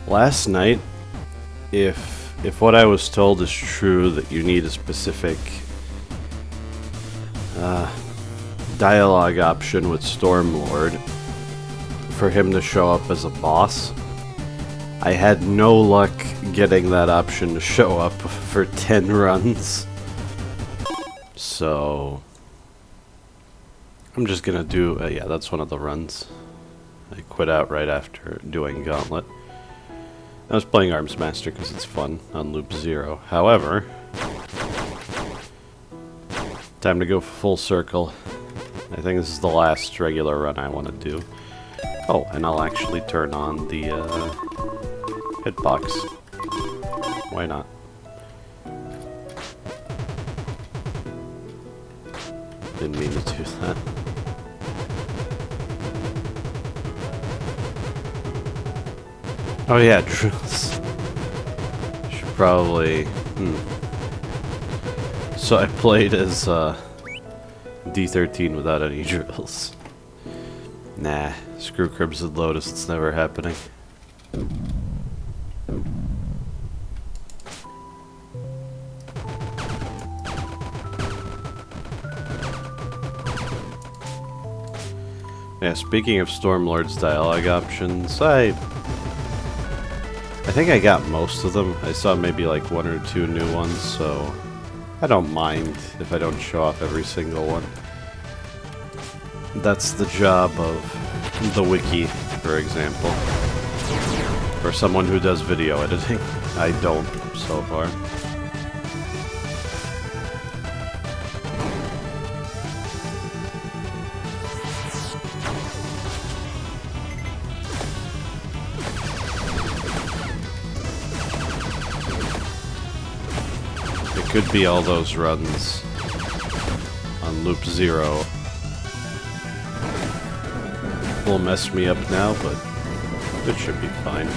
Last night, if what I was told is true, that you need a specific dialogue option with Stormlord for him to show up as a boss, I had no luck getting that option to show up for 10 runs. So I'm just gonna do, yeah, that's one of the runs. I quit out right after doing Gauntlet. I was playing Arms Master because it's fun on Loop 0. However, time to go full circle. I think this is the last regular run I want to do. Oh, and I'll actually turn on the hitbox. Why not? Didn't mean to do that. Oh yeah, drills. Should probably... So I played as D13 without any drills. Nah, screw Crimson Lotus, it's never happening. Yeah, speaking of Stormlord's dialogue options, I think I got most of them. I saw maybe like 1 or 2 new ones, so I don't mind if I don't show off every single one. That's the job of the wiki, for example. For someone who does video editing. I don't, so far. It could be all those runs on Loop 0 will mess me up now, but it should be fine.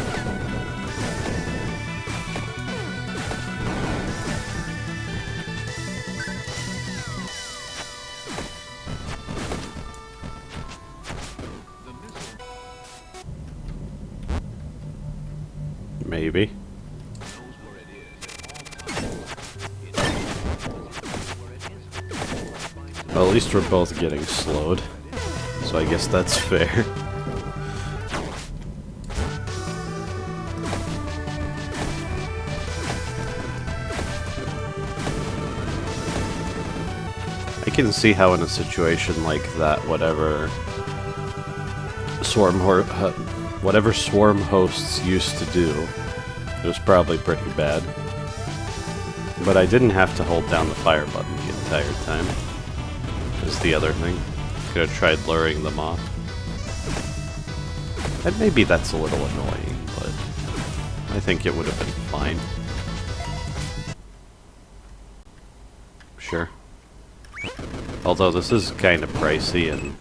Maybe. Well, at least we're both getting slowed, so I guess that's fair. I can see how in a situation like that, whatever swarm hosts used to do, it was probably pretty bad. But I didn't have to hold down the fire button the entire time. Is the other thing. Could have tried luring them off. And maybe that's a little annoying, but I think it would have been fine. Sure. Although this is kind of pricey and...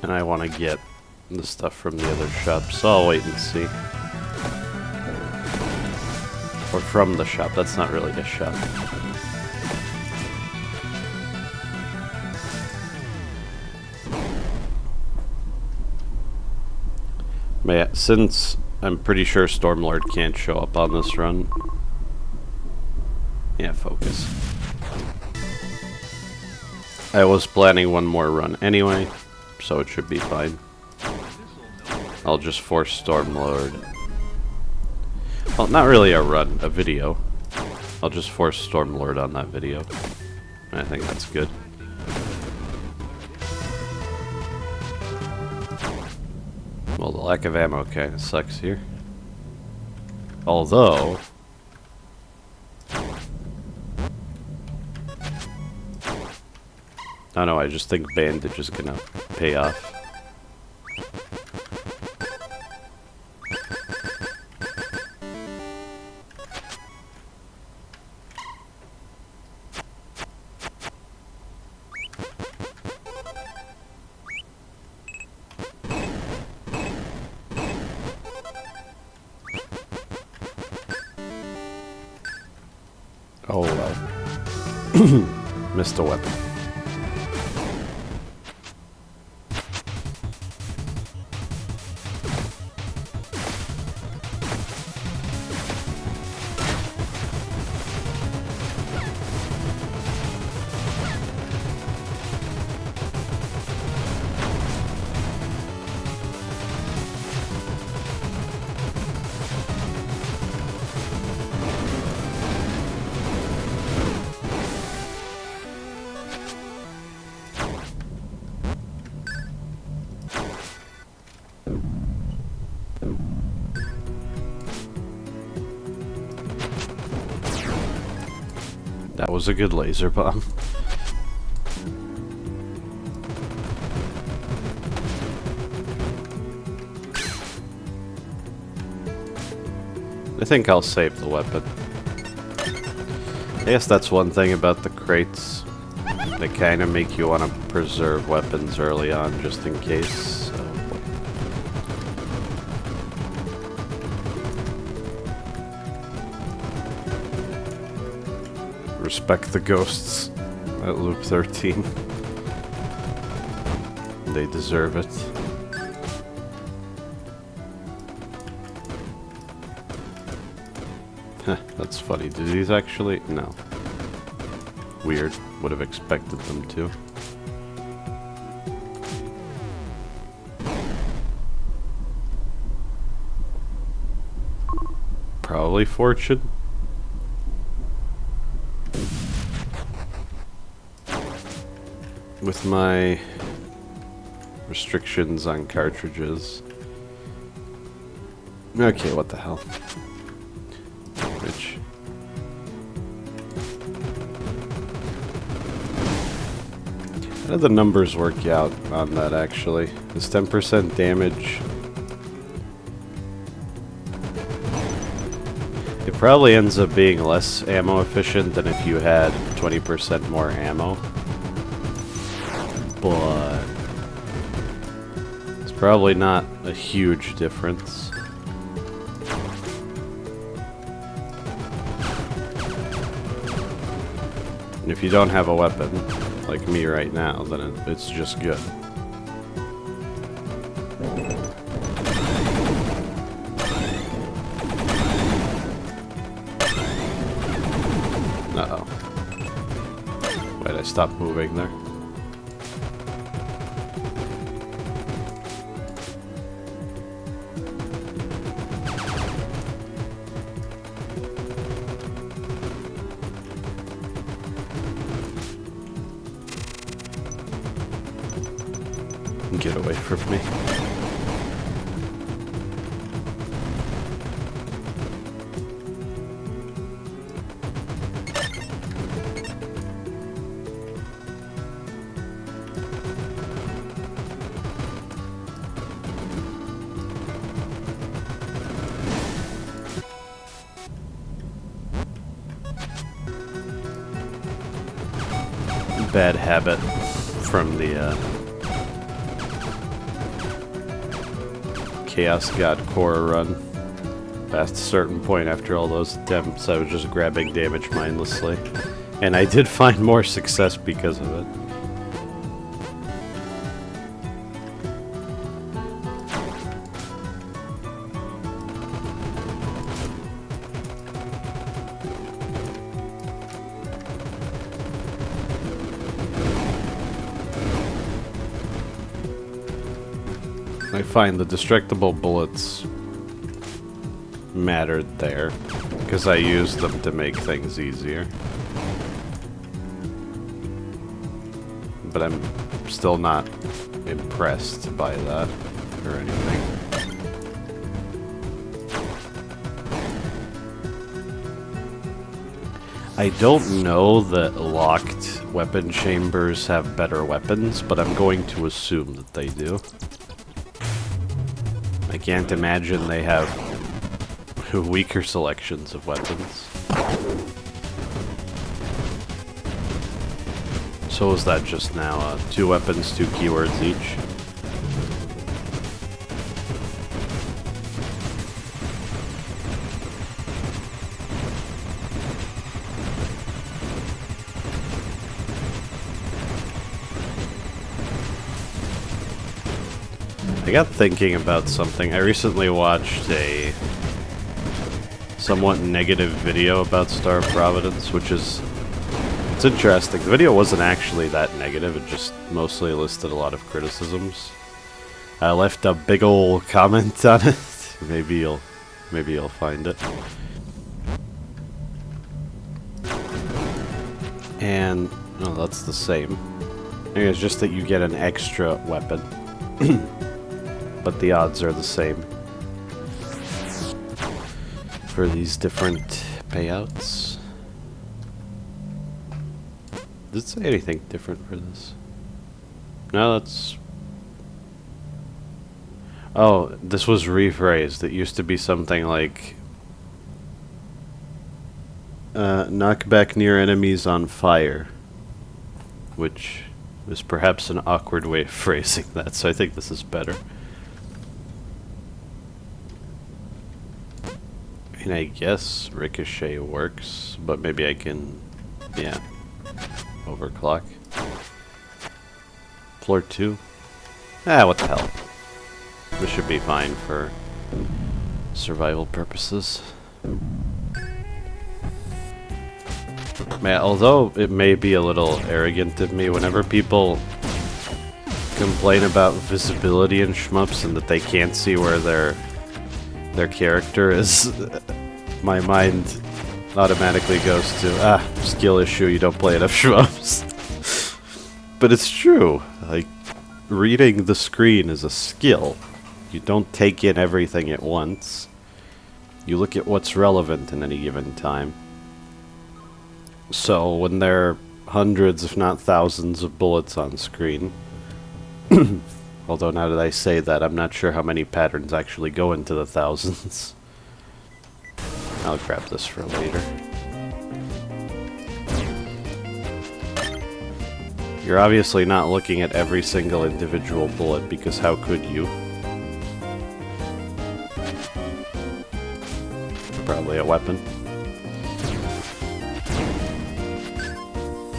I want to get the stuff from the other shop, so I'll wait and see. Or from the shop, that's not really a shop. But yeah, since I'm pretty sure Stormlord can't show up on this run. Yeah, focus. I was planning one more run anyway, so it should be fine. I'll just force Stormlord. Well, not really a run, a video. I'll just force Stormlord on that video. I think that's good. Well, the lack of ammo kind of sucks here. Although... I don't know, I just think Bandage is gonna pay off. Oh well. Missed a weapon. That was a good laser bomb. I think I'll save the weapon. I guess that's one thing about the crates. They kind of make you want to preserve weapons early on just in case. So. Respect the ghosts at Loop 13. They deserve it. Heh, that's funny. Did these actually? No. Weird. Would have expected them to. Probably fortune. With my restrictions on cartridges. Okay, what the hell? Which? How do the numbers work out on that actually? Is 10% damage? It probably ends up being less ammo efficient than if you had 20% more ammo. But it's probably not a huge difference. And if you don't have a weapon, like me right now, then it's just good. Uh-oh. Wait, I stopped moving there. Get away from me. Bad habit from the Chaos God Core run. Past a certain point after all those attempts, I was just grabbing damage mindlessly. And I did find more success because of it. I find the destructible bullets mattered there, because I used them to make things easier. But I'm still not impressed by that, or anything. I don't know that locked weapon chambers have better weapons, but I'm going to assume that they do. I can't imagine they have weaker selections of weapons. So is that just now 2 weapons, 2 keywords each? I got thinking about something. I recently watched a somewhat negative video about Star of Providence, which is... it's interesting. The video wasn't actually that negative, it just mostly listed a lot of criticisms. I left a big ol' comment on it. Maybe you'll find it. And... oh, that's the same. I think it's just that you get an extra weapon. But the odds are the same for these different payouts. Did it say anything different for this? No, that's... Oh, this was rephrased. It used to be something like... knock back near enemies on fire. Which is perhaps an awkward way of phrasing that, so I think this is better. And I guess Ricochet works, but maybe I can, yeah, overclock. Floor 2. Ah, what the hell. This should be fine for survival purposes. Man, although it may be a little arrogant of me, whenever people complain about visibility in shmups and that they can't see where their character is, my mind automatically goes to, skill issue, you don't play enough shmups. But it's true. Like, reading the screen is a skill. You don't take in everything at once. You look at what's relevant in any given time. So, when there are hundreds, if not thousands, of bullets on screen, although now that I say that, I'm not sure how many patterns actually go into the thousands. I'll grab this for later. You're obviously not looking at every single individual bullet, because how could you? Probably a weapon.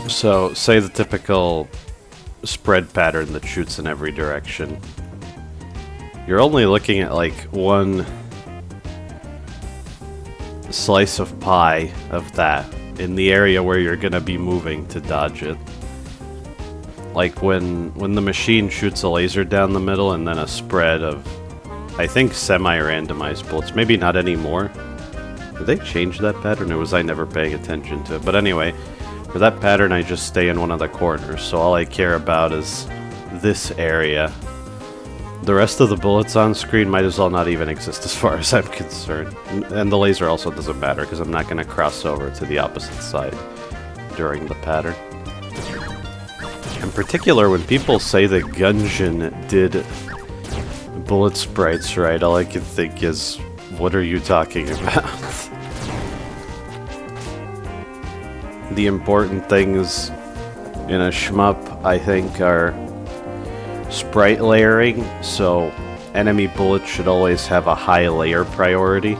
So, say the typical spread pattern that shoots in every direction. You're only looking at like one slice of pie of that in the area where you're gonna be moving to dodge it. Like when the machine shoots a laser down the middle and then a spread of, I think, semi-randomized bullets. Maybe not anymore. Did they change that pattern, or was I never paying attention to it? But anyway, for that pattern I just stay in one of the corners, so all I care about is this area. The rest of the bullets on screen might as well not even exist as far as I'm concerned. And the laser also doesn't matter, because I'm not going to cross over to the opposite side during the pattern. In particular, when people say that Gungeon did bullet sprites right, all I can think is, what are you talking about? The important things in a shmup, I think, are sprite layering, so enemy bullets should always have a high layer priority,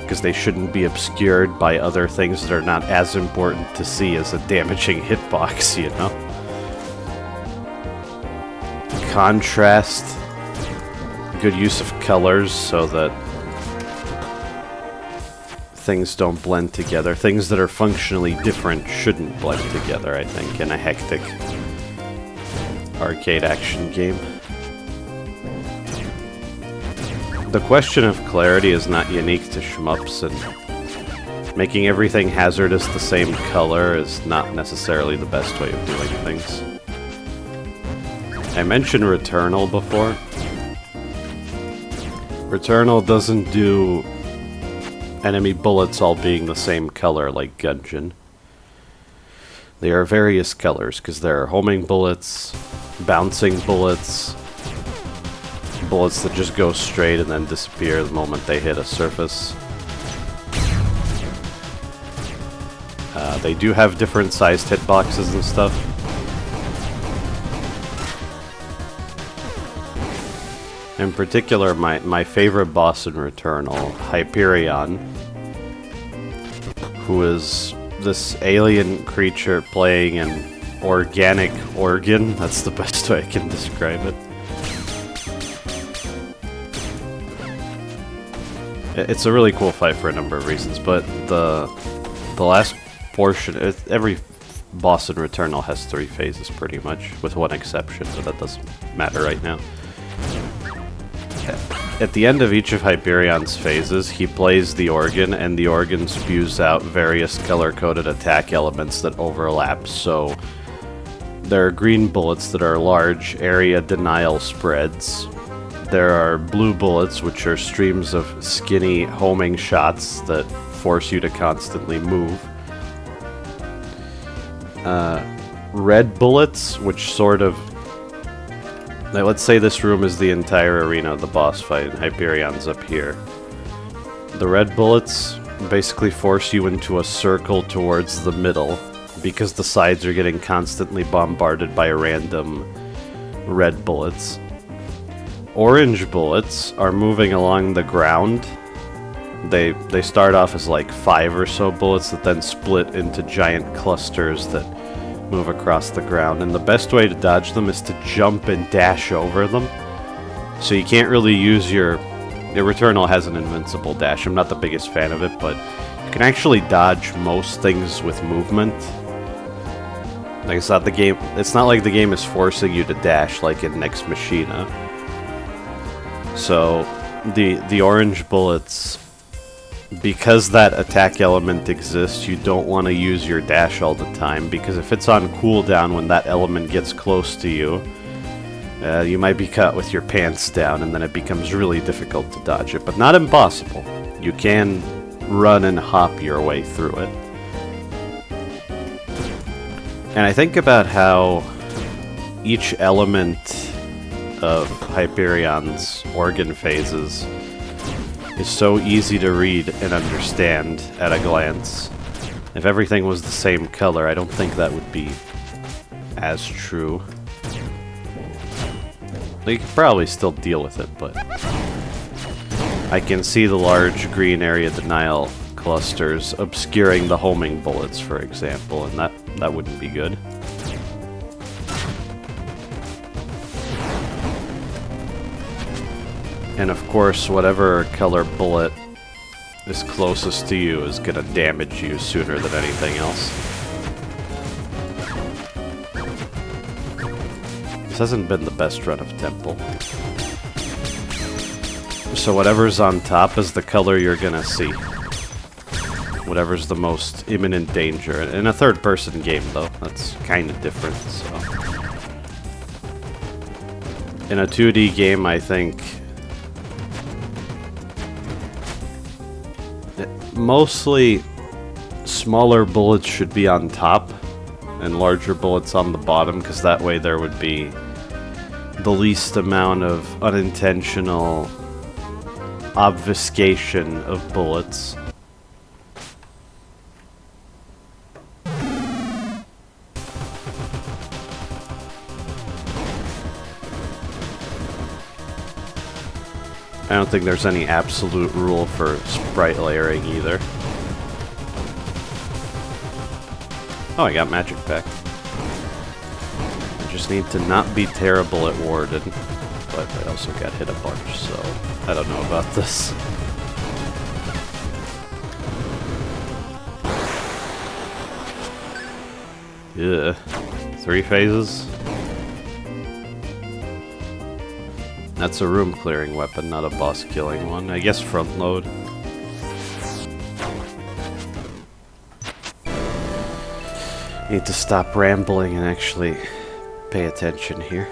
because they shouldn't be obscured by other things that are not as important to see as a damaging hitbox, you know? Contrast, good use of colors so that things don't blend together. Things that are functionally different shouldn't blend together, I think, in a hectic arcade action game. The question of clarity is not unique to shmups, and making everything hazardous the same color is not necessarily the best way of doing things. I mentioned Returnal before. Returnal doesn't do enemy bullets all being the same color like Gungeon. They are various colors, because there are homing bullets, bouncing bullets, bullets that just go straight and then disappear the moment they hit a surface. They do have different sized hitboxes and stuff. In particular, my favorite boss in Returnal, Hyperion, who is this alien creature playing an organic organ. That's the best way I can describe it. It's a really cool fight for a number of reasons, but the last portion, every boss in Returnal has 3 phases pretty much, with one exception, but that doesn't matter right now. At the end of each of Hyperion's phases, he plays the organ, and the organ spews out various color-coded attack elements that overlap. So there are green bullets that are large area denial spreads. There are blue bullets, which are streams of skinny homing shots that force you to constantly move. red bullets, which sort of... Like, let's say this room is the entire arena of the boss fight, and Hyperion's up here. The red bullets basically force you into a circle towards the middle, because the sides are getting constantly bombarded by random red bullets. Orange bullets are moving along the ground. They start off as like 5 or so bullets that then split into giant clusters that move across the ground, and the best way to dodge them is to jump and dash over them. So you can't really use your Returnal has an invincible dash. I'm not the biggest fan of it, but you can actually dodge most things with movement. Like, it's not like the game is forcing you to dash like in Nex Machina. So the orange bullets, because that attack element exists, you don't want to use your dash all the time, because if it's on cooldown when that element gets close to you, you might be caught with your pants down, and then it becomes really difficult to dodge it. But not impossible. You can run and hop your way through it. And I think about how each element of Hyperion's organ phases is so easy to read and understand at a glance. If everything was the same color, I don't think that would be as true. You could probably still deal with it, but I can see the large green area denial clusters obscuring the homing bullets, for example, and that wouldn't be good. And of course, whatever color bullet is closest to you is gonna damage you sooner than anything else. This hasn't been the best run of Temple. So whatever's on top is the color you're gonna see. Whatever's the most imminent danger. In a third-person game, though, that's kind of different, so... In a 2D game, I think... mostly smaller bullets should be on top and larger bullets on the bottom, because that way there would be the least amount of unintentional obfuscation of bullets. I don't think there's any absolute rule for sprite layering either. Oh, I got magic back. I just need to not be terrible at Warden, but I also got hit a bunch, so I don't know about this. Yeah, 3 phases. That's a room clearing weapon, not a boss killing one. I guess front load. Need to stop rambling and actually pay attention here.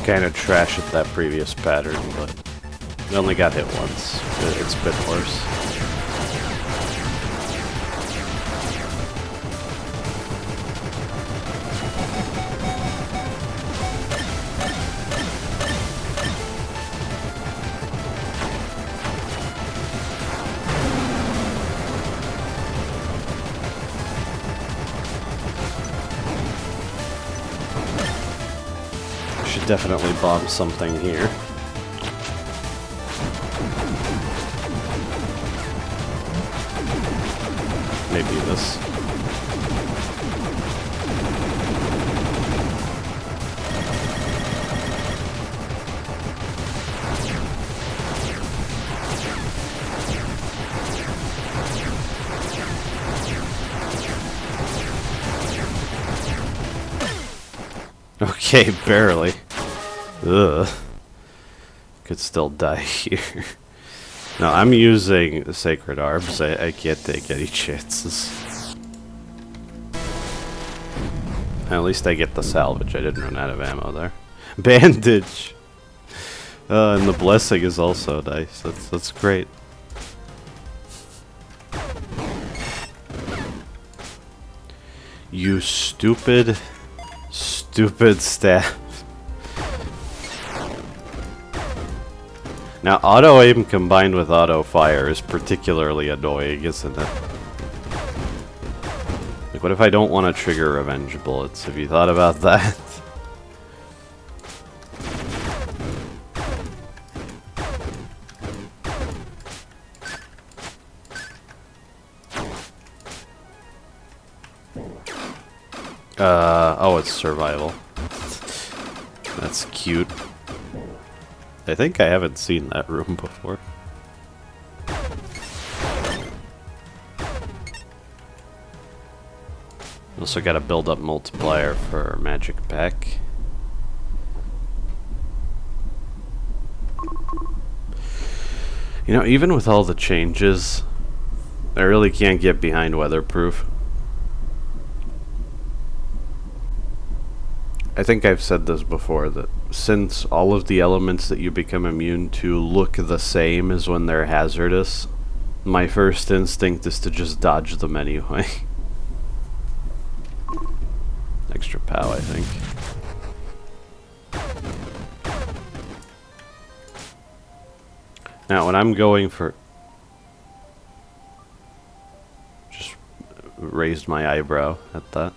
Kind of trash at that previous pattern, but I only got hit once. It's been worse. Definitely bomb something here. Maybe this. Okay, barely. Ugh. Could still die here. No, I'm using the Sacred Arms. I can't take any chances. At least I get the salvage. I didn't run out of ammo there. Bandage! And the blessing is also nice. That's great. You stupid staff. Now, auto-aim combined with auto-fire is particularly annoying, isn't it? Like, what if I don't want to trigger revenge bullets? Have you thought about that? Oh, it's survival. That's cute. I think I haven't seen that room before. Also gotta build up multiplier for magic pack. You know, even with all the changes, I really can't get behind weatherproof. I think I've said this before, that since all of the elements that you become immune to look the same as when they're hazardous, my first instinct is to just dodge them anyway. Extra POW, I think. Now, when I'm going for... Just raised my eyebrow at that.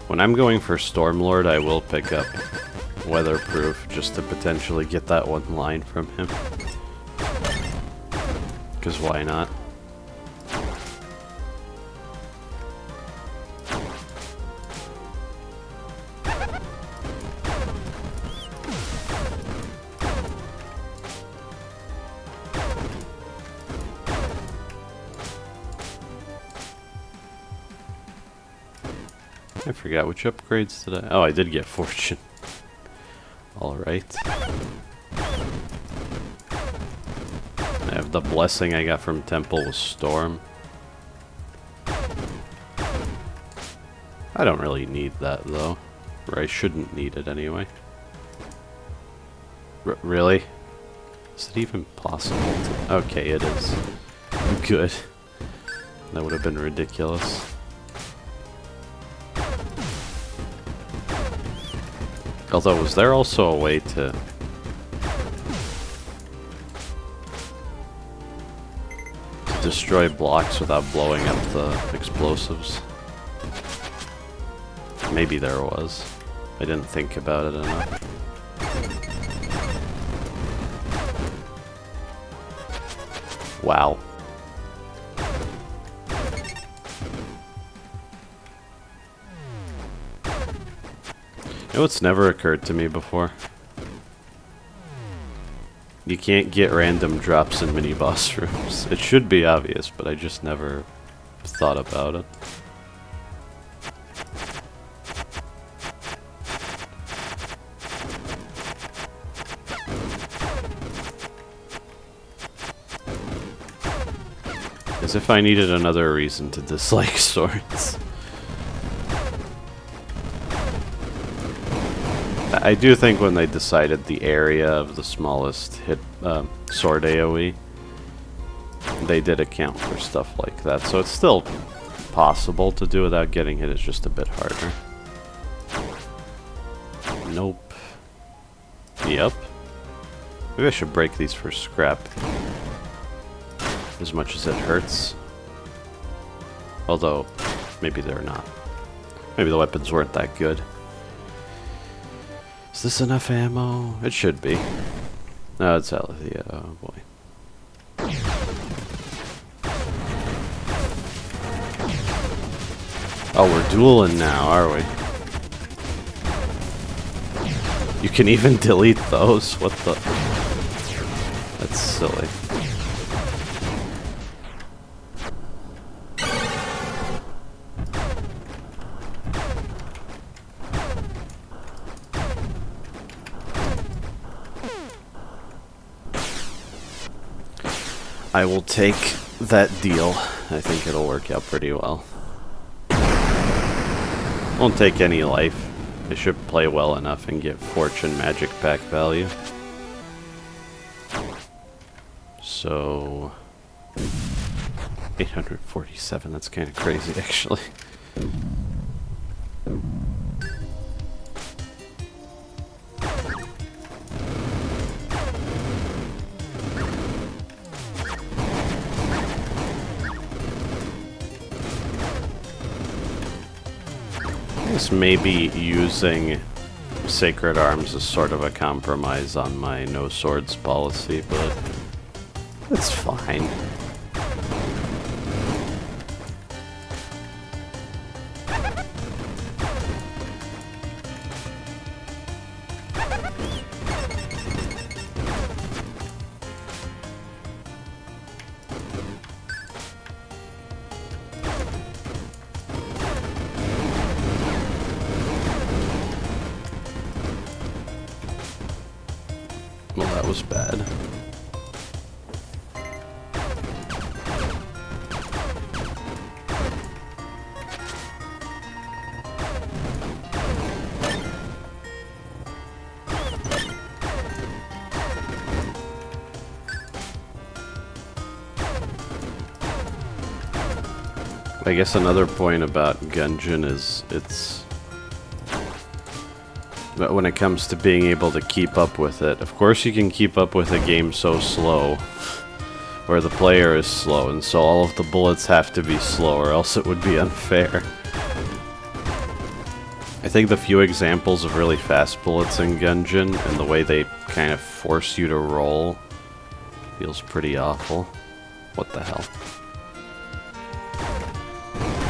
When I'm going for Stormlord, I will pick up Weatherproof just to potentially get that one line from him. Because why not? I forgot which upgrades did I... Oh, I did get Fortune. Alright. I have the blessing I got from Temple with Storm. I don't really need that, though. Or I shouldn't need it anyway. Really? Is it even possible to... Okay, it is. Good. That would have been ridiculous. Although, was there also a way to destroy blocks without blowing up the explosives? Maybe there was. I didn't think about it enough. Wow. You know what's never occurred to me before? You can't get random drops in mini-boss rooms. It should be obvious, but I just never thought about it. As if I needed another reason to dislike swords. I do think when they decided the area of the smallest hit sword AoE, they did account for stuff like that. So it's still possible to do without getting hit, it's just a bit harder. Nope. Yep. Maybe I should break these for scrap. As much as it hurts. Although, maybe they're not. Maybe the weapons weren't that good. Is this enough ammo? It should be. No, it's Alethea. Oh boy. Oh, we're dueling now, are we? You can even delete those? What the? That's silly. I will take that deal. I think it'll work out pretty well. Won't take any life. I should play well enough and get fortune magic pack value. So 847, that's kind of crazy actually. Maybe using Sacred Arms is sort of a compromise on my no swords policy, but it's fine. Well, that was bad. I guess another point about Gungeon is but when it comes to being able to keep up with it, of course you can keep up with a game so slow, where the player is slow, and so all of the bullets have to be slow, or else it would be unfair. I think the few examples of really fast bullets in Gungeon, and the way they kind of force you to roll, feels pretty awful. What the hell?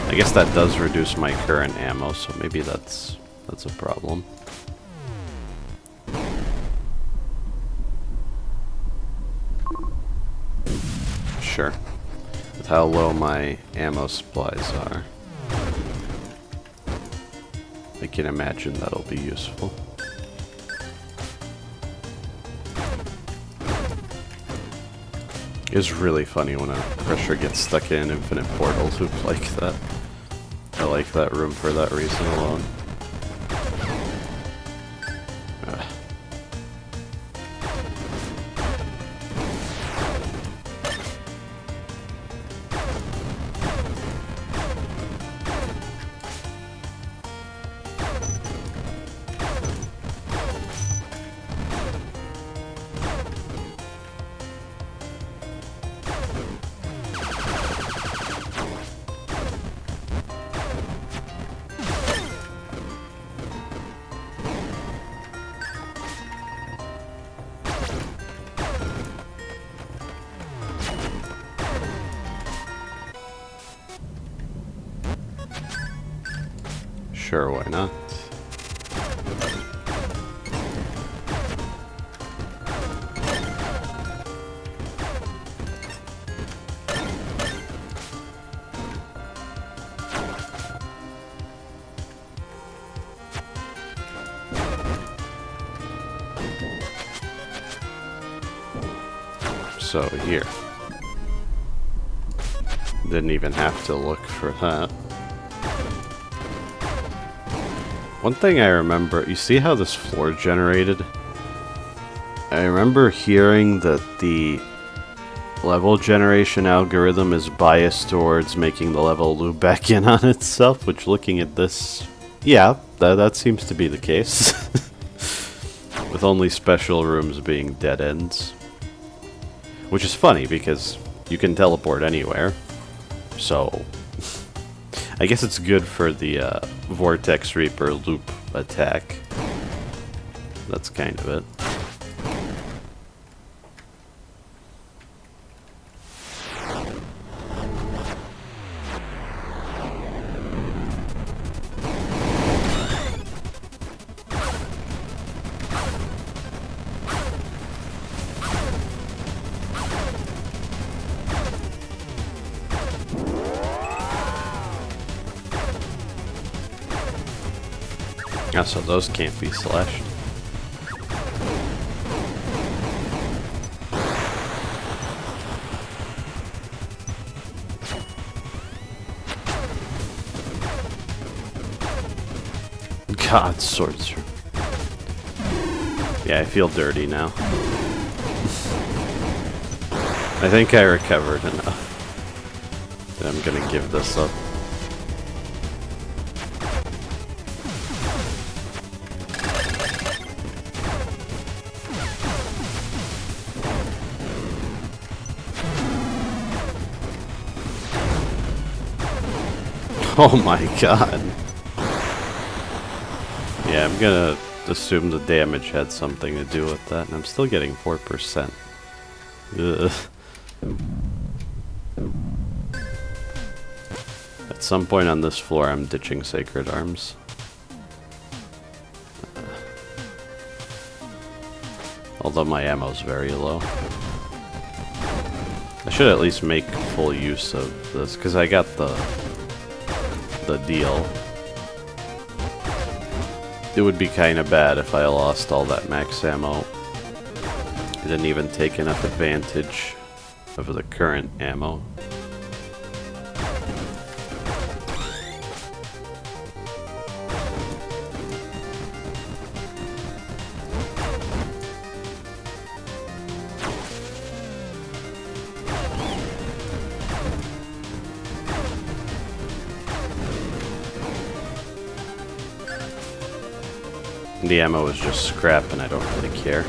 I guess that does reduce my current ammo, so maybe that's a problem. Sure. With how low my ammo supplies are, I can imagine that'll be useful. It's really funny when a crusher gets stuck in an infinite portal loop like that. I like that room for that reason alone. Sure, why not? So here. Didn't even have to look for that. One thing I remember, you see how this floor generated? I remember hearing that the level generation algorithm is biased towards making the level loop back in on itself, which looking at this, yeah, that seems to be the case. With only special rooms being dead ends. Which is funny because you can teleport anywhere, so I guess it's good for the Vortex Reaper loop attack. That's kind of it. So those can't be slashed. God, swords. Yeah, I feel dirty now. I think I recovered enough. I'm gonna give this up. Oh my god. Yeah, I'm gonna assume the damage had something to do with that, and I'm still getting 4%. Ugh. At some point on this floor, I'm ditching Sacred Arms. Although my ammo's very low. I should at least make full use of this, because I got the deal. It would be kind of bad if I lost all that max ammo. I didn't even take enough advantage of the current ammo. The ammo is just scrap and I don't really care.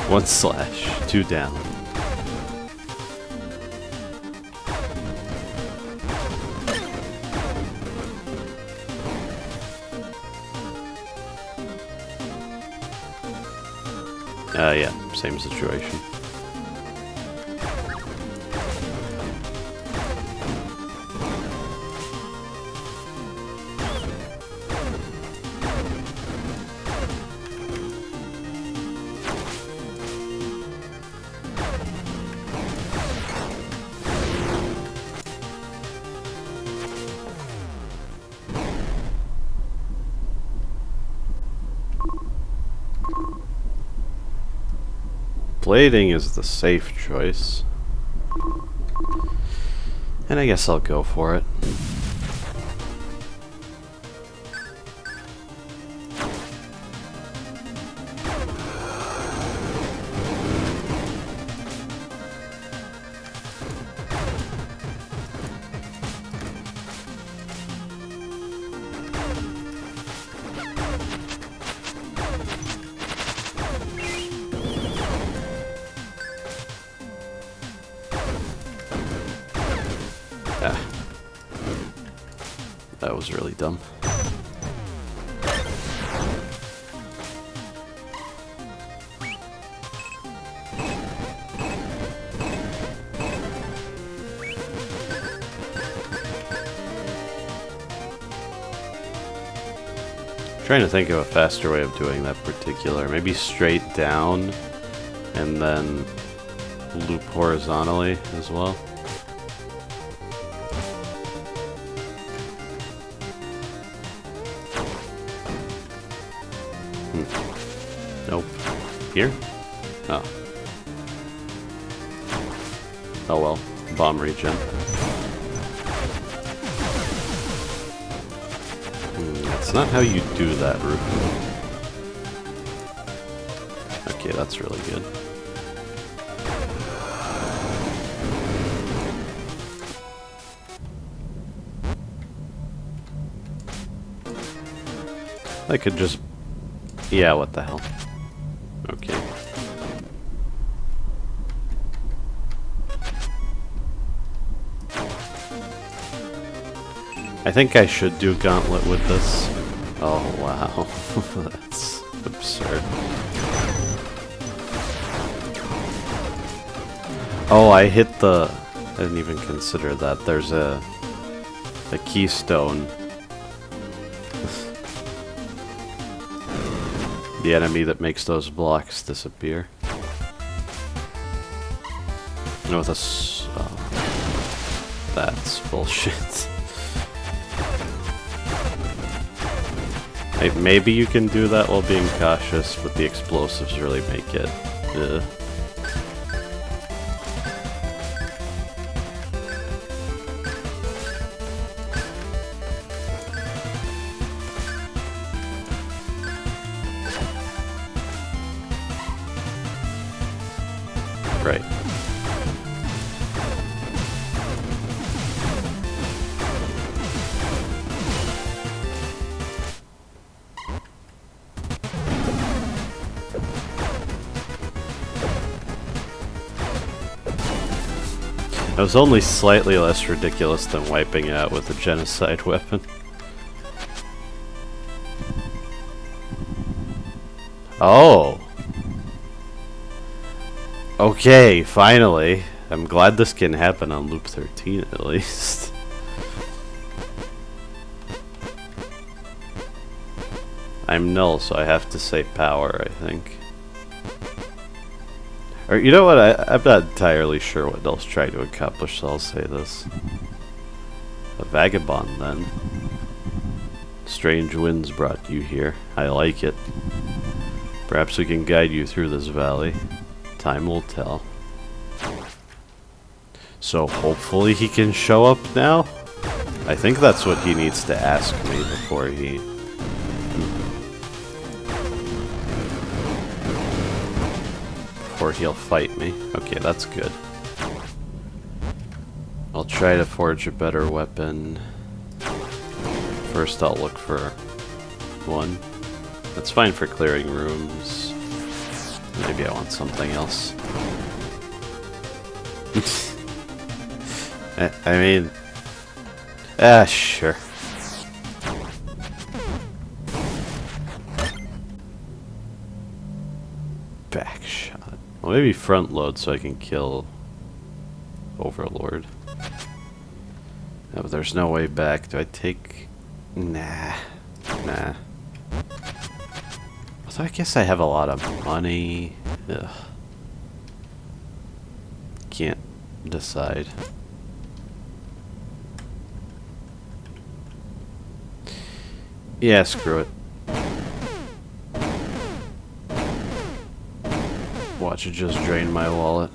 One slash, 2 down. Yeah, same situation. Blading is the safe choice. And I guess I'll go for it. That was really dumb. Trying to think of a faster way of doing that particular. Maybe straight down and then loop horizontally as well. Nope. Here? Oh. Oh well. Bomb regen. That's not how you do that, Roof. Okay, that's really good. I could just... Yeah, what the hell. Okay. I think I should do Gauntlet with this. Oh, wow. That's absurd. Oh, I hit the... I didn't even consider that. There's a keystone. The enemy that makes those blocks disappear. And with a that's bullshit. Hey, maybe you can do that while being cautious, but the explosives really make it. Right. It was only slightly less ridiculous than wiping it out with a genocide weapon. Oh! Okay, finally. I'm glad this can happen on loop 13 at least. I'm Null, so I have to say power, I think. Or, you know what, I'm not entirely sure what Null's trying to accomplish, so I'll say this. A vagabond, then. Strange winds brought you here. I like it. Perhaps we can guide you through this valley. Time will tell. So hopefully he can show up now? I think that's what he needs to ask me before he... Before he'll fight me. Okay, that's good. I'll try to forge a better weapon. First I'll look for one. That's fine for clearing rooms. Maybe I want something else. I mean... sure. Back shot. Well, maybe front load so I can kill Overlord. No, but there's no way back. Do I take... Nah. Nah. Although I guess I have a lot of money. Ugh. Can't decide. Yeah, screw it. Watch it just drain my wallet.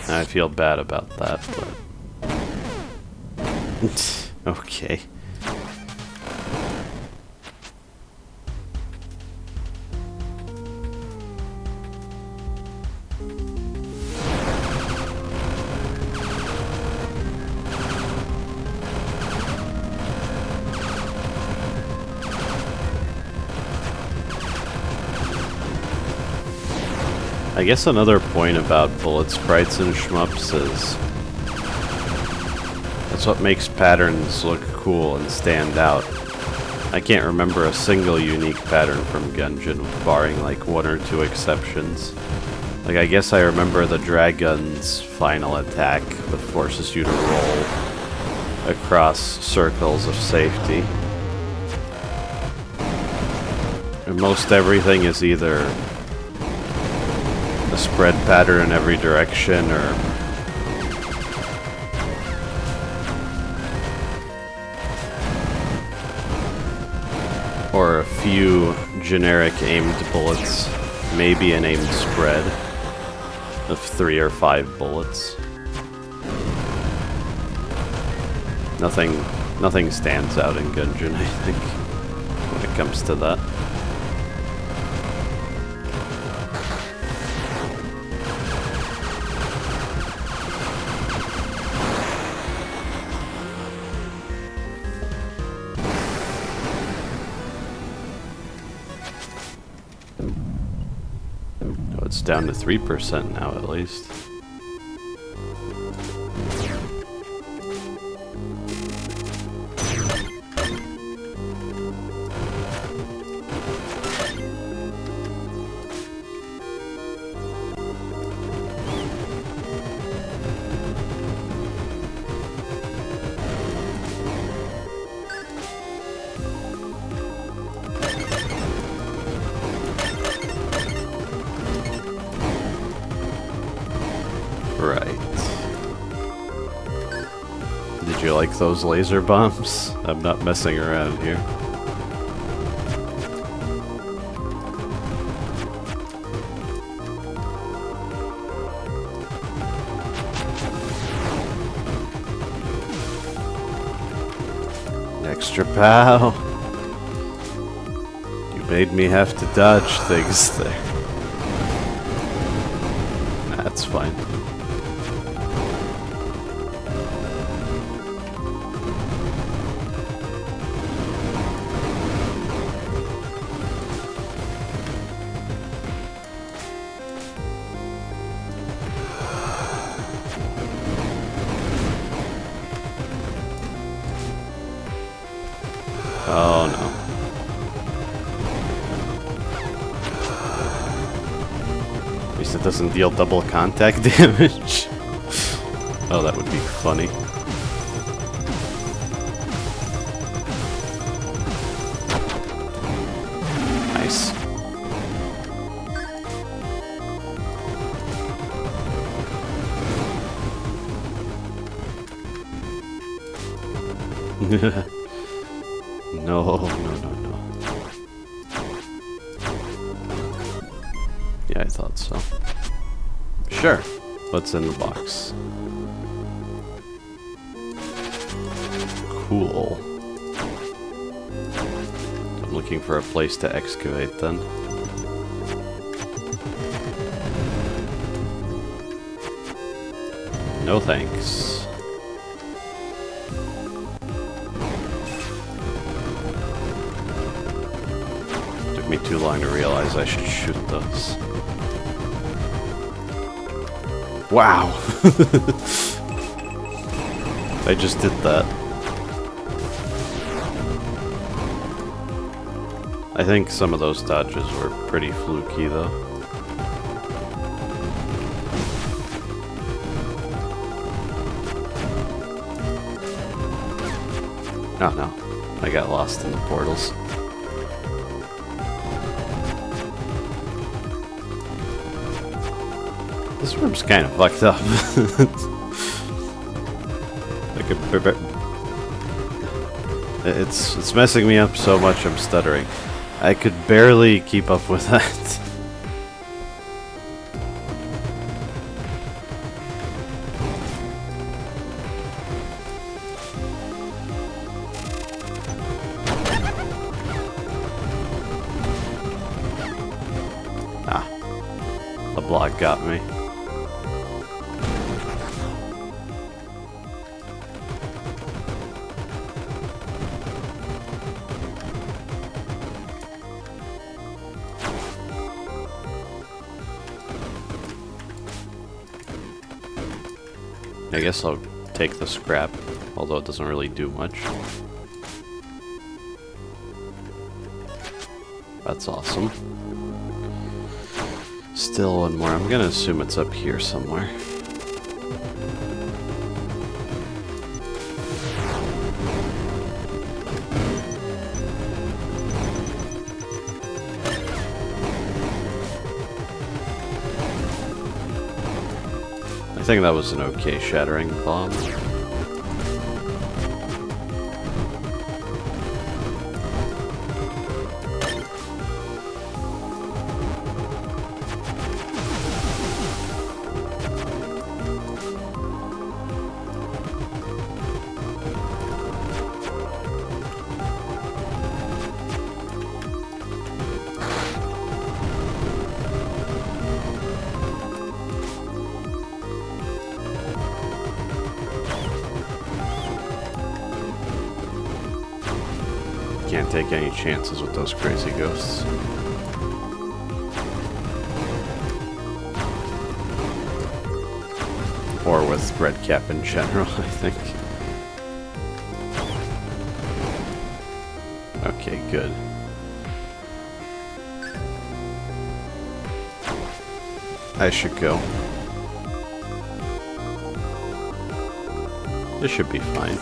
I feel bad about that, but... okay. I guess another point about bullet sprites and shmups is that's what makes patterns look cool and stand out. I can't remember a single unique pattern from Gungeon, barring like one or two exceptions. Like, I guess I remember the dragon's final attack that forces you to roll across circles of safety. And most everything is either a spread pattern in every direction, or a few generic aimed bullets, maybe an aimed spread of 3 or 5 bullets. Nothing stands out in Gungeon, I think, when it comes to that. It's down to 3% now, at least. you like those laser bombs? I'm not messing around here. Extra pow. You made me have to dodge things there. That's fine. Oh no. At least it doesn't deal double contact damage. Oh, that would be funny. Nice. No. Yeah, I thought so. Sure. What's in the box? Cool. I'm looking for a place to excavate then. No thanks. Took me too long to realize I should shoot those. Wow! I just did that. I think some of those dodges were pretty fluky though. Oh no, I got lost in the portals. This room's kind of fucked up. Like it's messing me up so much I'm stuttering. I could barely keep up with that. Ah, the block got me. I guess I'll take the scrap, although it doesn't really do much. That's awesome. Still one more. I'm gonna assume it's up here somewhere. I think that was an okay shattering bomb. Can't take any chances with those crazy ghosts. Or with Redcap in general, I think. Okay, good. I should go. This should be fine.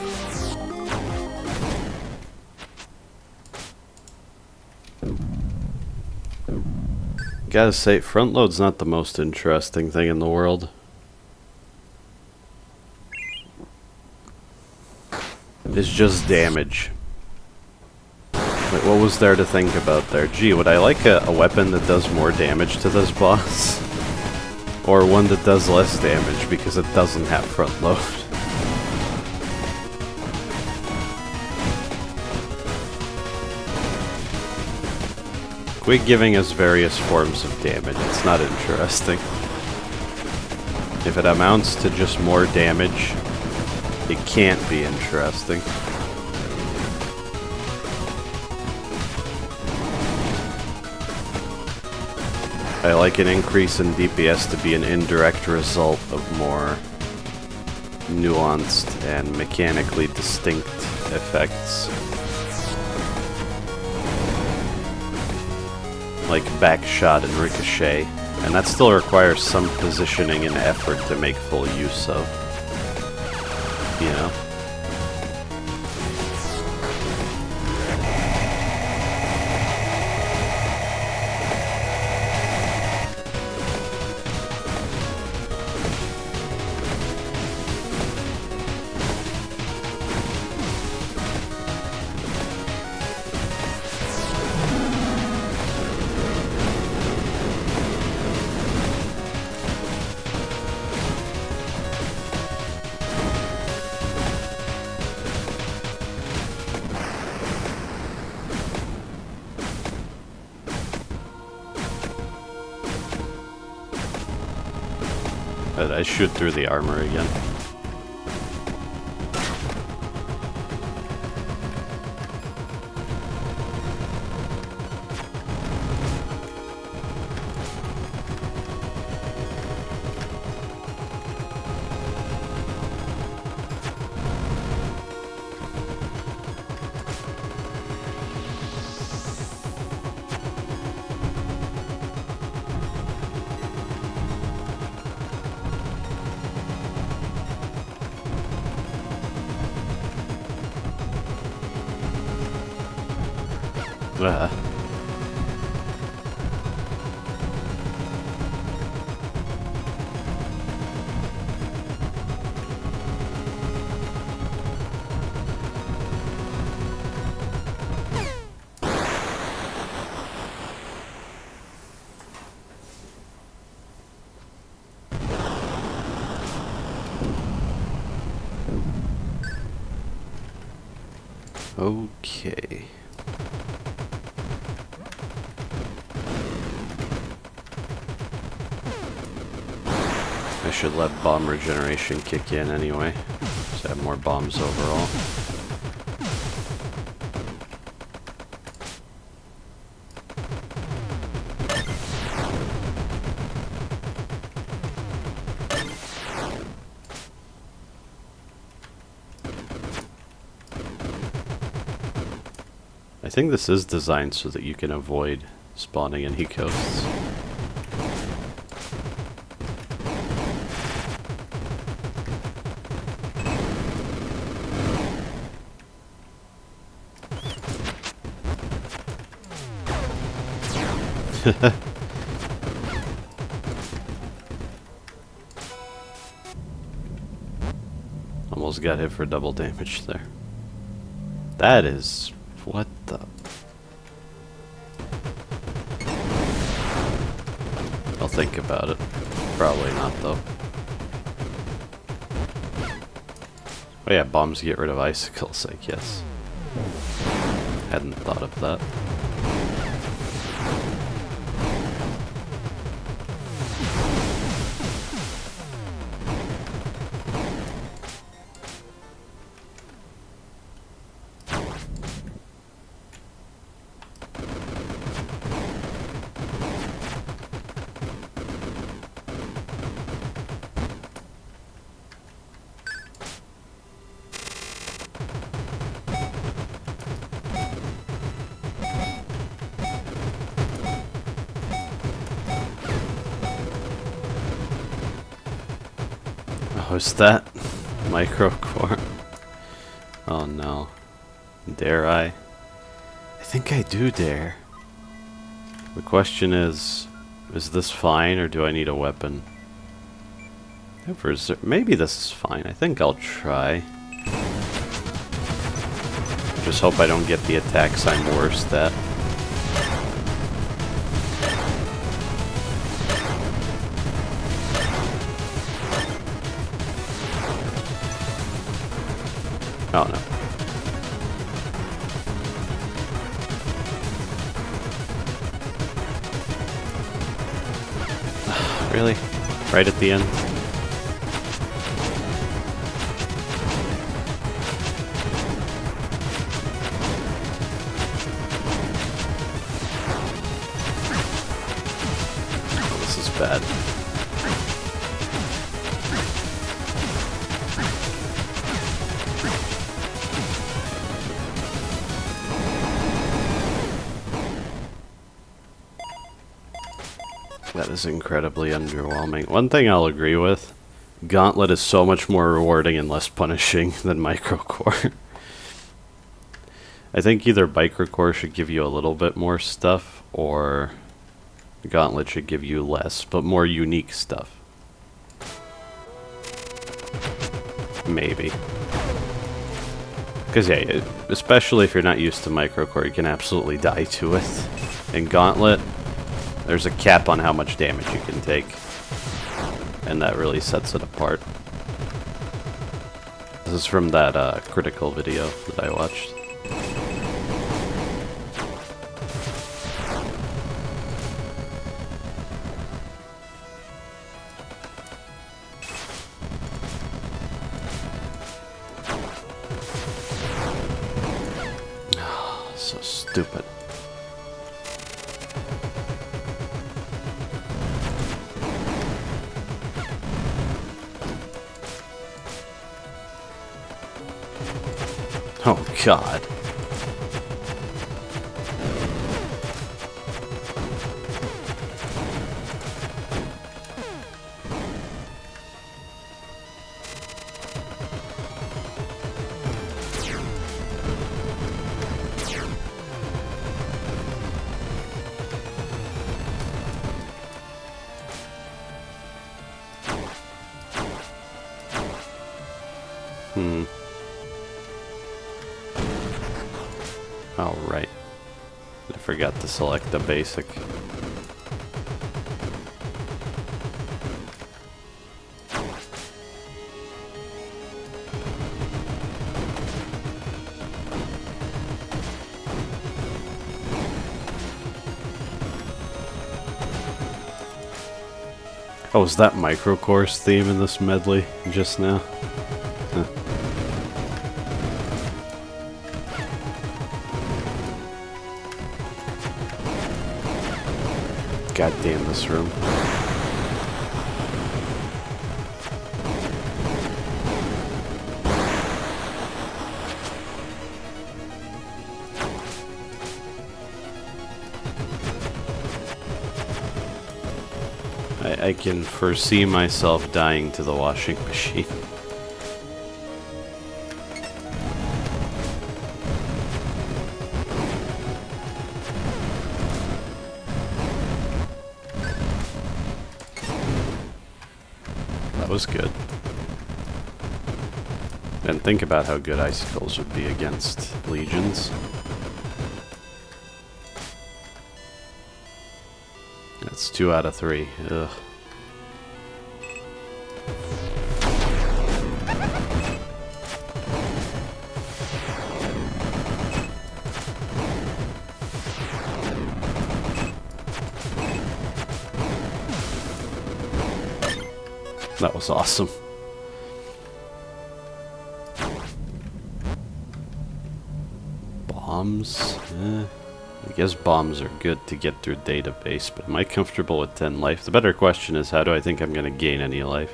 Gotta say, front load's not the most interesting thing in the world. is just damage. Wait, what was there to think about there? Gee, would I like a weapon that does more damage to this boss? Or one that does less damage because it doesn't have front load? Quit giving us various forms of damage. It's not interesting. If it amounts to just more damage, it can't be interesting. I like an increase in DPS to be an indirect result of more nuanced and mechanically distinct effects. Like backshot and ricochet, and that still requires some positioning and effort to make full use of, you know? I shoot through the armor again. Okay. I should let bomb regeneration kick in anyway, so I have more bombs overall. I think this is designed so that you can avoid spawning any coasts. Almost got hit for double damage there. That is... what the... I'll think about it. Probably not, though. Oh yeah, bombs get rid of icicles, I guess. Hadn't thought of that. Oh, is that microcore? Oh no. Dare I? I think I do dare. The question is this fine or do I need a weapon? Maybe this is fine. I think I'll try. just hope I don't get the attacks I'm worst at. Oh no. Really? Right at the end? Oh, this is bad. That is incredibly underwhelming. One thing I'll agree with, Gauntlet is so much more rewarding and less punishing than Microcore. I think either Microcore should give you a little bit more stuff, or Gauntlet should give you less, but more unique stuff. Maybe. Because yeah, especially if you're not used to Microcore, you can absolutely die to it. In Gauntlet, there's a cap on how much damage you can take, and that really sets it apart. This is from that critical video that I watched. So stupid. Oh, God. Oh, right. I forgot to select the basic. Oh, was that Microcore's theme in this medley just now? Huh. God damn this room. I can foresee myself dying to the washing machine. That was good. And think about how good icicles would be against legions. That's 2 out of 3. Ugh. That was awesome. Bombs? I guess bombs are good to get through database, but am I comfortable with 10 life? The better question is, how do I think I'm going to gain any life?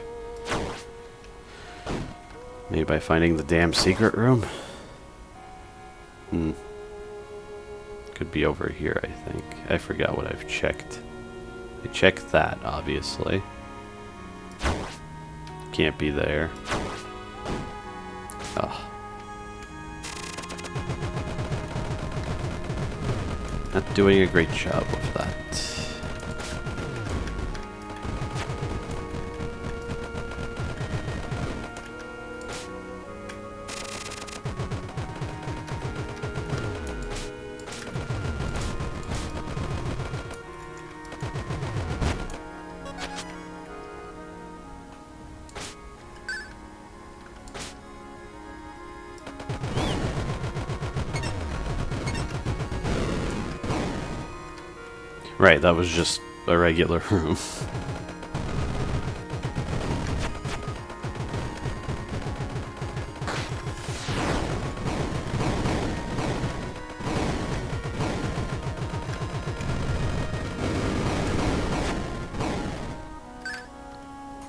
Maybe by finding the damn secret room? Could be over here, I think. I forgot what I've checked. I checked that, obviously. Can't be there. Oh. Not doing a great job of that. Right, that was just a regular room.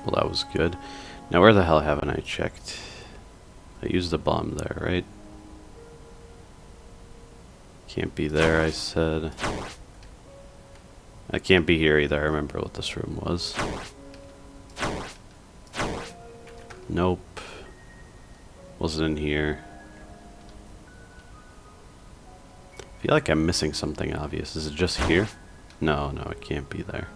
Well, that was good. Now, where the hell haven't I checked? I used the bomb there, right? Can't be there, I said. I can't be here either. I remember what this room was. Nope. Wasn't in here. I feel like I'm missing something obvious. Is it just here? No, no, it can't be there.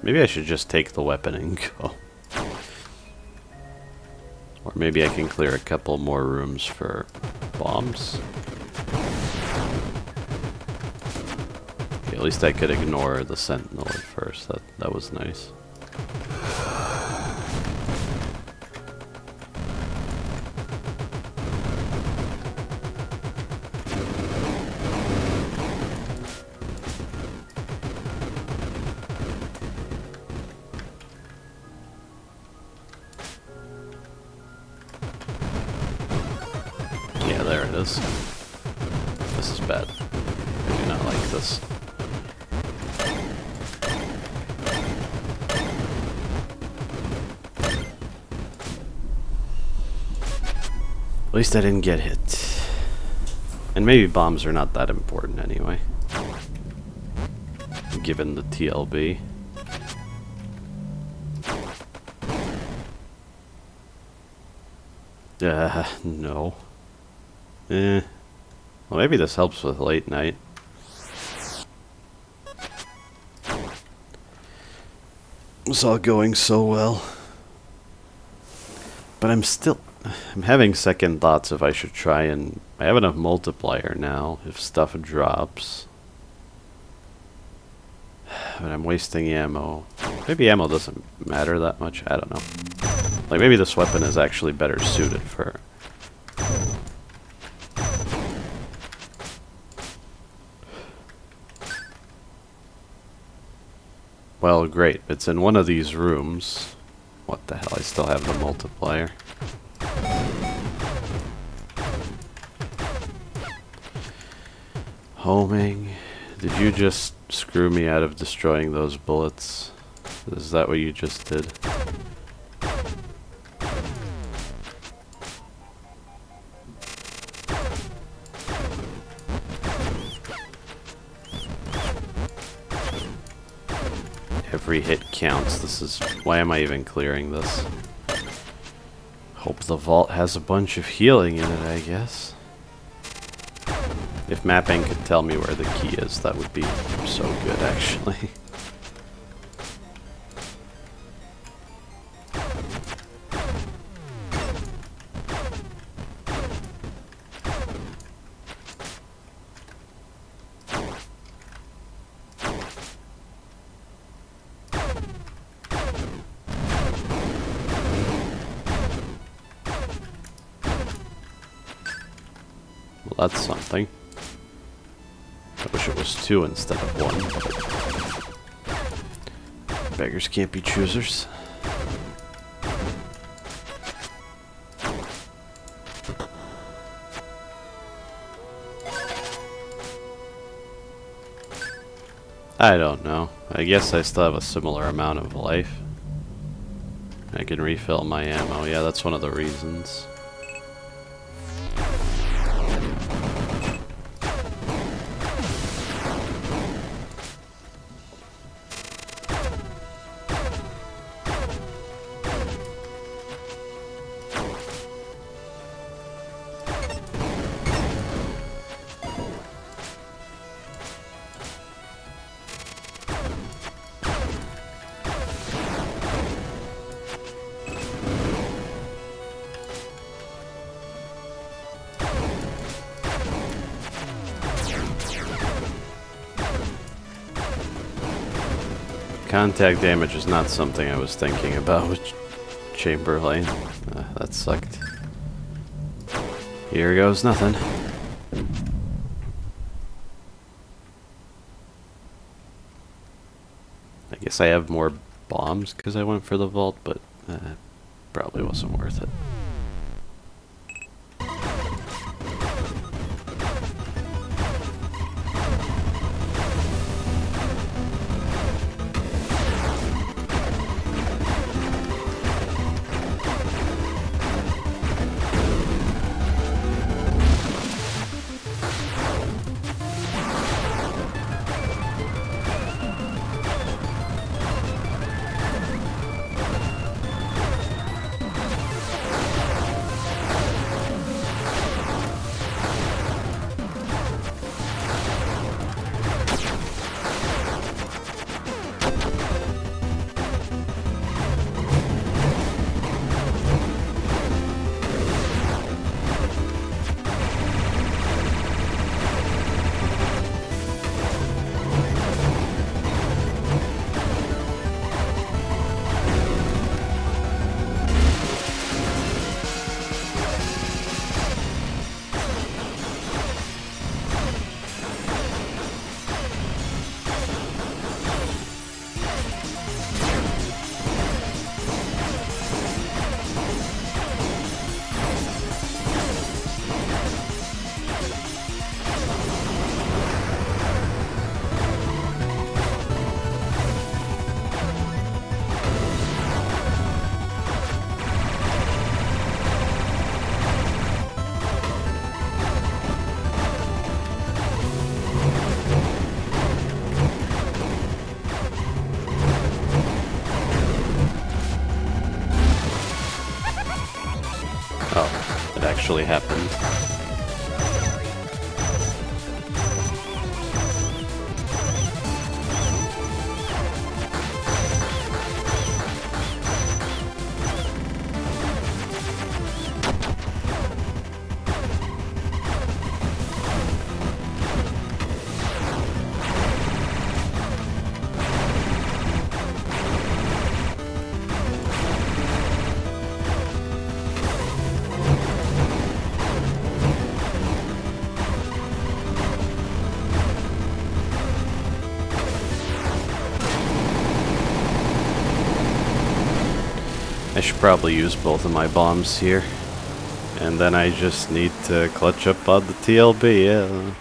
Maybe I should just take the weapon and go. Or maybe I can clear a couple more rooms for bombs. Okay, at least I could ignore the sentinel at first. That was nice. Yeah, there it is. This is bad. I do not like this. At least I didn't get hit. And maybe bombs are not that important anyway. Given the TLB. No. Well, maybe this helps with late night. It's all going so well. But I'm having second thoughts if I should try and... I have enough multiplier now, if stuff drops. But I'm wasting ammo. Maybe ammo doesn't matter that much, I don't know. Like, maybe this weapon is actually better suited for... Well, great. It's in one of these rooms. What the hell? I still have the multiplier. Homing. Did you just screw me out of destroying those bullets? Is that what you just did? Every hit counts. This is... Why am I even clearing this? Hope the vault has a bunch of healing in it, I guess. If mapping could tell me where the key is, that would be so good, actually. Well, that's something. I wish it was 2 instead of 1. Beggars can't be choosers. I don't know. I guess I still have a similar amount of life. I can refill my ammo. Yeah, that's one of the reasons. Contact damage is not something I was thinking about with Chamberlain. That sucked. Here goes nothing. I guess I have more bombs because I went for the vault, but probably wasn't worth it. Oh, it actually happened. I should probably use both of my bombs here. And then I just need to clutch up on the TLB, yeah.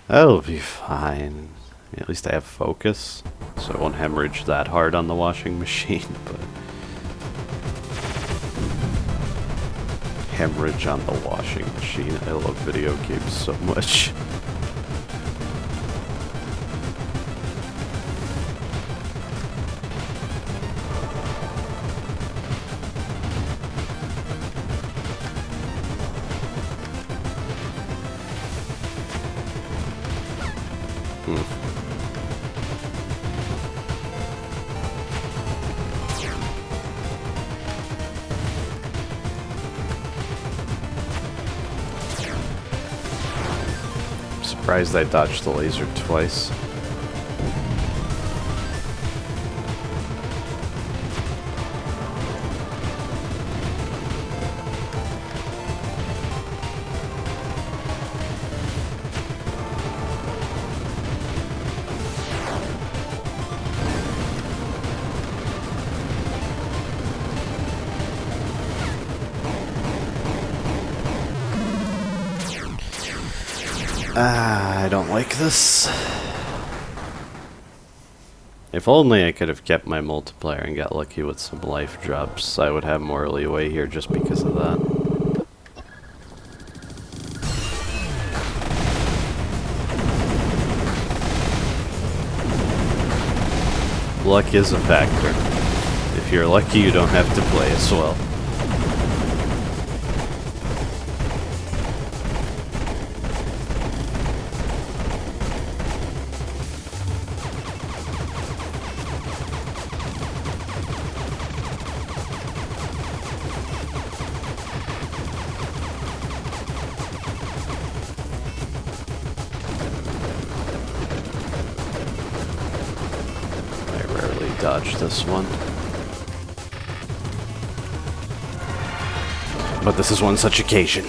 That'll be fine. At least I have focus, so I won't hemorrhage that hard on the washing machine, but... Hemorrhage on the washing machine. I love video games so much. Surprised I dodged the laser twice. I don't like this. If only I could have kept my multiplier and got lucky with some life drops, I would have more leeway here just because of that. Luck is a factor. If you're lucky, you don't have to play as well. Dodge this one. But this is one such occasion.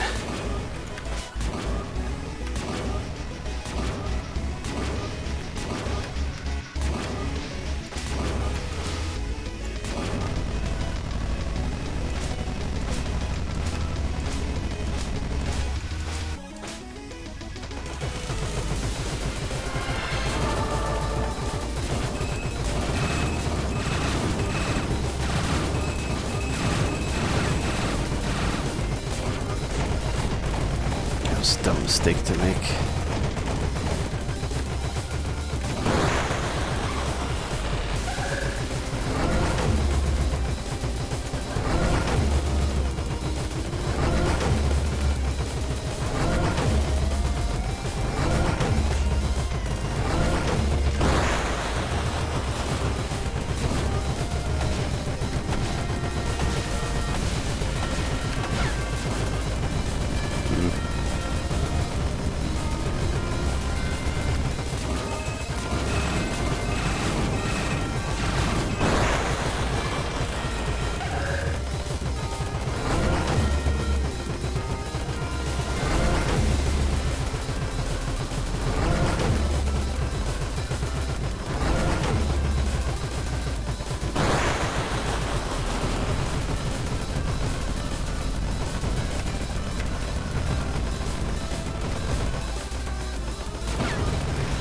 a dumb mistake to make.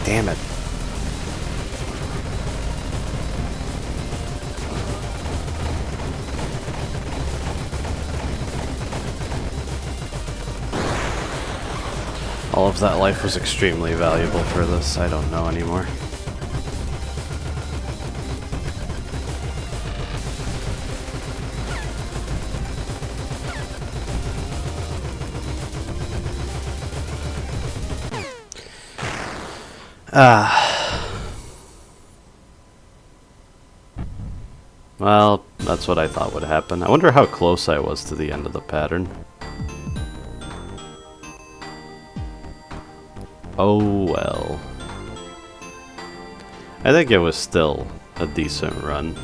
Damn it. All of that life was extremely valuable for this. I don't know anymore. Well, that's what I thought would happen. I wonder how close I was to the end of the pattern. Oh well. I think it was still a decent run.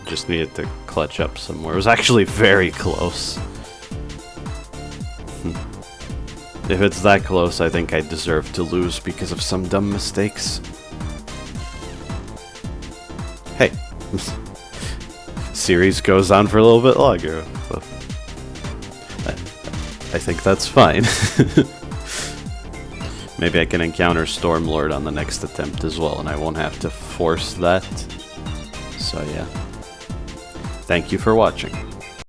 Just needed to clutch up some more. It was actually very close. If it's that close, I think I deserve to lose because of some dumb mistakes. Hey. Series goes on for a little bit longer. But I think that's fine. Maybe I can encounter Stormlord on the next attempt as well, and I won't have to force that. So yeah. Thank you for watching.